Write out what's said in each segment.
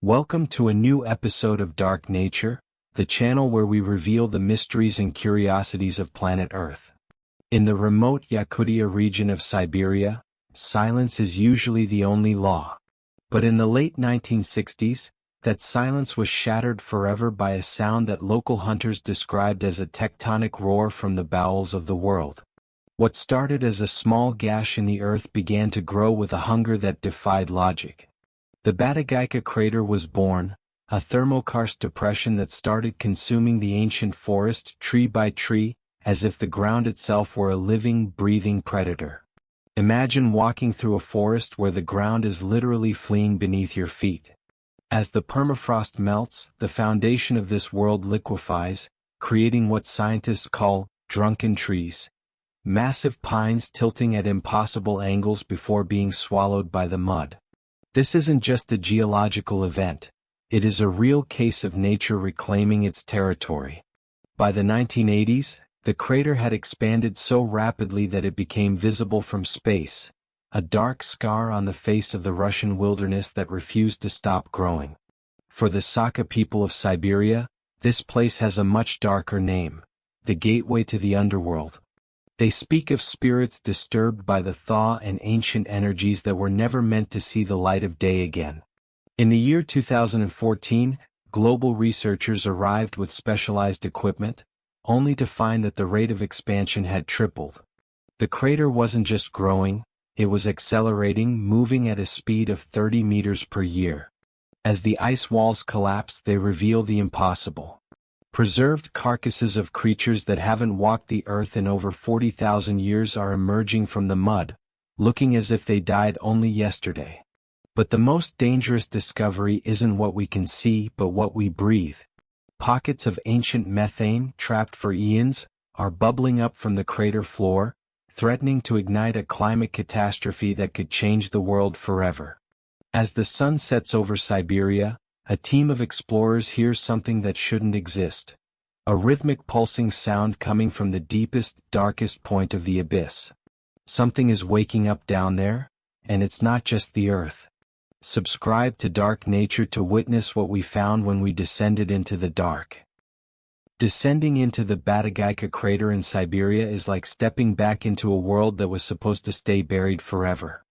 Welcome to a new episode of Dark Nature, the channel where we reveal the mysteries and curiosities of planet Earth. In the remote Yakutia region of Siberia, silence is usually the only law. But in the late 1960s, that silence was shattered forever by a sound that local hunters described as a tectonic roar from the bowels of the world. What started as a small gash in the earth began to grow with a hunger that defied logic. The Batagaika Crater was born, a thermokarst depression that started consuming the ancient forest tree by tree, as if the ground itself were a living, breathing predator. Imagine walking through a forest where the ground is literally fleeing beneath your feet. As the permafrost melts, the foundation of this world liquefies, creating what scientists call drunken trees. Massive pines tilting at impossible angles before being swallowed by the mud. This isn't just a geological event, it is a real case of nature reclaiming its territory. By the 1980s, the crater had expanded so rapidly that it became visible from space, a dark scar on the face of the Russian wilderness that refused to stop growing. For the Saka people of Siberia, this place has a much darker name, the gateway to the underworld. They speak of spirits disturbed by the thaw and ancient energies that were never meant to see the light of day again. In the year 2014, global researchers arrived with specialized equipment, only to find that the rate of expansion had tripled. The crater wasn't just growing, it was accelerating, moving at a speed of 30 meters per year. As the ice walls collapsed, they reveal the impossible. Preserved carcasses of creatures that haven't walked the earth in over 40,000 years are emerging from the mud, looking as if they died only yesterday. But the most dangerous discovery isn't what we can see but what we breathe. Pockets of ancient methane, trapped for eons, are bubbling up from the crater floor, threatening to ignite a climate catastrophe that could change the world forever. As the sun sets over Siberia, a team of explorers hears something that shouldn't exist. A rhythmic pulsing sound coming from the deepest, darkest point of the abyss. Something is waking up down there, and it's not just the earth. Subscribe to Dark Nature to witness what we found when we descended into the dark. Descending into the Batagaika Crater in Siberia is like stepping back into a world that was supposed to stay buried forever.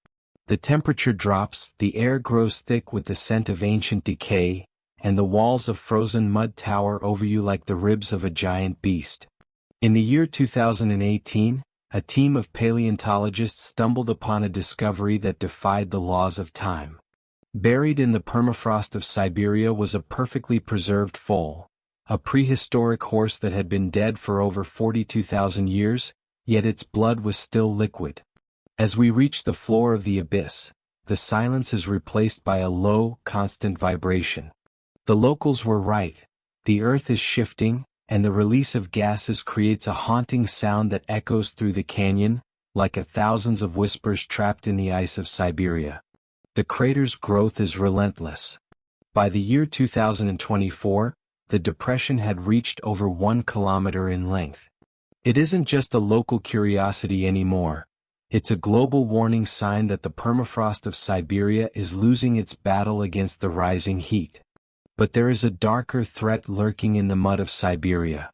The temperature drops, the air grows thick with the scent of ancient decay, and the walls of frozen mud tower over you like the ribs of a giant beast. In the year 2018, a team of paleontologists stumbled upon a discovery that defied the laws of time. Buried in the permafrost of Siberia was a perfectly preserved foal, a prehistoric horse that had been dead for over 42,000 years, yet its blood was still liquid. As we reach the floor of the abyss, the silence is replaced by a low, constant vibration. The locals were right. The earth is shifting, and the release of gases creates a haunting sound that echoes through the canyon, like thousands of whispers trapped in the ice of Siberia. The crater's growth is relentless. By the year 2024, the depression had reached over 1 kilometer in length. It isn't just a local curiosity anymore. It's a global warning sign that the permafrost of Siberia is losing its battle against the rising heat. But there is a darker threat lurking in the mud of Siberia.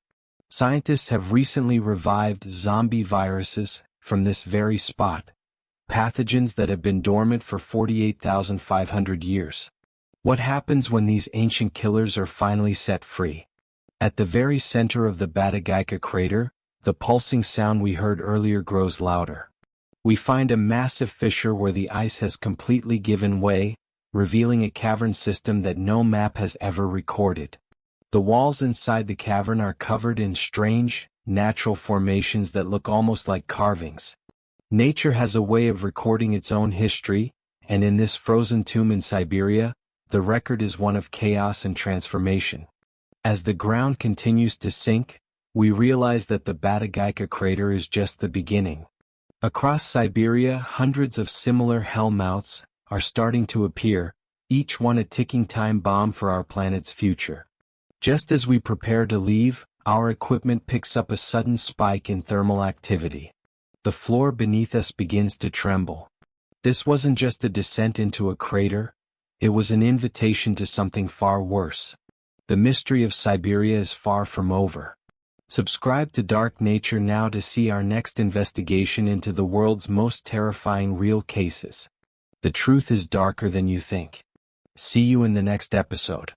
Scientists have recently revived zombie viruses from this very spot, pathogens that have been dormant for 48,500 years. What happens when these ancient killers are finally set free? At the very center of the Batagaika Crater, the pulsing sound we heard earlier grows louder. We find a massive fissure where the ice has completely given way, revealing a cavern system that no map has ever recorded. The walls inside the cavern are covered in strange, natural formations that look almost like carvings. Nature has a way of recording its own history, and in this frozen tomb in Siberia, the record is one of chaos and transformation. As the ground continues to sink, we realize that the Batagaika Crater is just the beginning. Across Siberia, hundreds of similar hellmouths are starting to appear, each one a ticking time bomb for our planet's future. Just as we prepare to leave, our equipment picks up a sudden spike in thermal activity. The floor beneath us begins to tremble. This wasn't just a descent into a crater, It was an invitation to something far worse. The mystery of Siberia is far from over. Subscribe to Dark Nature now to see our next investigation into the world's most terrifying real cases. The truth is darker than you think. See you in the next episode.